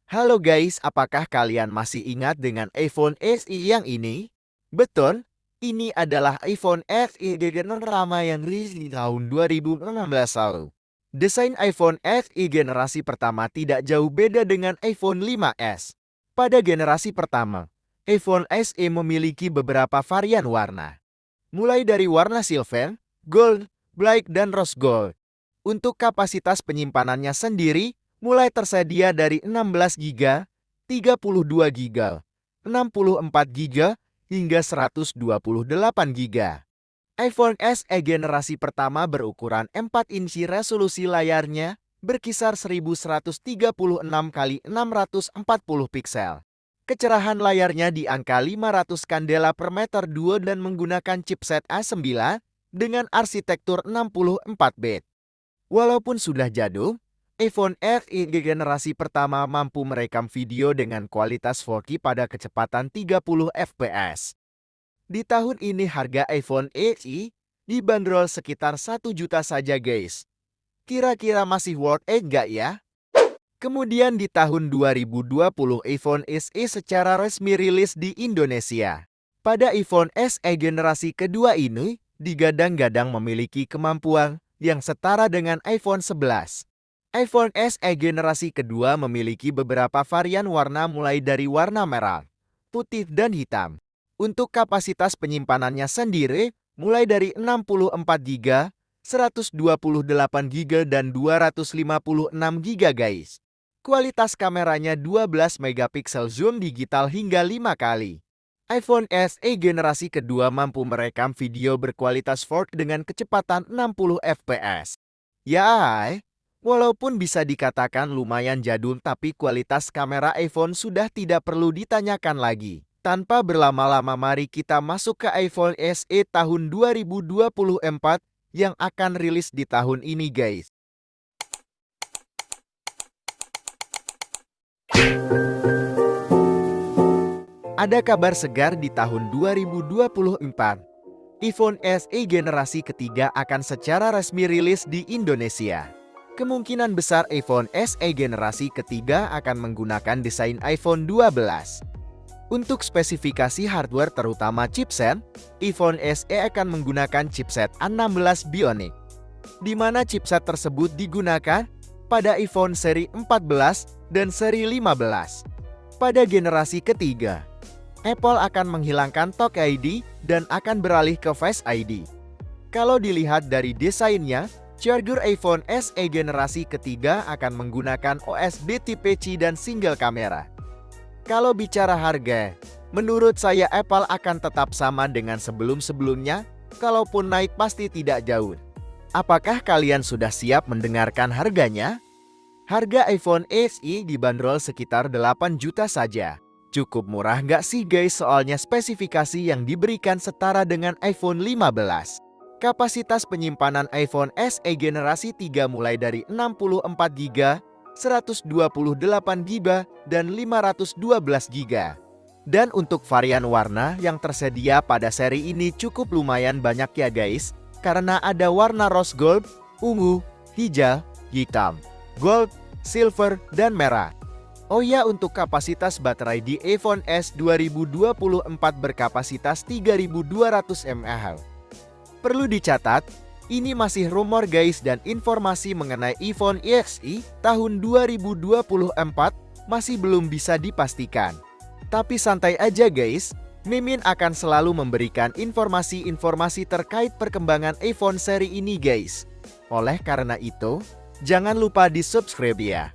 Halo guys, apakah kalian masih ingat dengan iPhone SE yang ini? Betul, ini adalah iPhone SE generasi pertama yang rilis di tahun 2016 lalu. Desain iPhone SE generasi pertama tidak jauh beda dengan iPhone 5S. Pada generasi pertama, iPhone SE memiliki beberapa varian warna. Mulai dari warna silver, gold, black, dan rose gold. Untuk kapasitas penyimpanannya sendiri, mulai tersedia dari 16 GB, 32 GB, 64 GB, hingga 128 GB. iPhone SE generasi pertama berukuran 4 inci, resolusi layarnya berkisar 1136 x 640 piksel. Kecerahan layarnya di angka 500 kandela per meter 2 dan menggunakan chipset A9 dengan arsitektur 64 bit. Walaupun sudah jadul, iPhone SE generasi pertama mampu merekam video dengan kualitas 4K pada kecepatan 30 fps. Di tahun ini harga iPhone SE dibanderol sekitar 1 juta saja guys. Kira-kira masih worth it nggak ya? Kemudian di tahun 2020 iPhone SE secara resmi rilis di Indonesia. Pada iPhone SE generasi kedua ini, digadang-gadang memiliki kemampuan yang setara dengan iPhone 11. iPhone SE generasi kedua memiliki beberapa varian warna mulai dari warna merah, putih, dan hitam. Untuk kapasitas penyimpanannya sendiri, mulai dari 64 GB, 128 GB, dan 256 GB guys. Kualitas kameranya 12 megapiksel zoom digital hingga 5 kali. iPhone SE generasi kedua mampu merekam video berkualitas 4K dengan kecepatan 60 fps. Ya, walaupun bisa dikatakan lumayan jadul, tapi kualitas kamera iPhone sudah tidak perlu ditanyakan lagi. Tanpa berlama-lama, mari kita masuk ke iPhone SE tahun 2024 yang akan rilis di tahun ini guys. Ada kabar segar di tahun 2024. iPhone SE generasi ketiga akan secara resmi rilis di Indonesia. Kemungkinan besar iPhone SE generasi ketiga akan menggunakan desain iPhone 12. Untuk spesifikasi hardware terutama chipset, iPhone SE akan menggunakan chipset A16 Bionic. Di mana chipset tersebut digunakan pada iPhone seri 14 dan seri 15. Pada generasi ketiga, Apple akan menghilangkan Touch ID dan akan beralih ke Face ID. Kalau dilihat dari desainnya, charger iPhone SE generasi ketiga akan menggunakan OS tipe C dan single kamera. Kalau bicara harga, menurut saya Apple akan tetap sama dengan sebelum-sebelumnya, kalaupun naik pasti tidak jauh. Apakah kalian sudah siap mendengarkan harganya? Harga iPhone SE dibanderol sekitar 8 juta saja. Cukup murah nggak sih guys? Soalnya spesifikasi yang diberikan setara dengan iPhone 15. Kapasitas penyimpanan iPhone SE generasi 3 mulai dari 64 GB, 128 GB, dan 512 GB. Dan untuk varian warna yang tersedia pada seri ini cukup lumayan banyak ya guys, karena ada warna rose gold, ungu, hijau, hitam, gold, silver, dan merah. Oh ya, untuk kapasitas baterai di iPhone SE 2024 berkapasitas 3200 mAh. Perlu dicatat, ini masih rumor guys, dan informasi mengenai iPhone SE tahun 2024 masih belum bisa dipastikan. Tapi santai aja guys, Mimin akan selalu memberikan informasi-informasi terkait perkembangan iPhone seri ini guys. Oleh karena itu, jangan lupa di subscribe ya.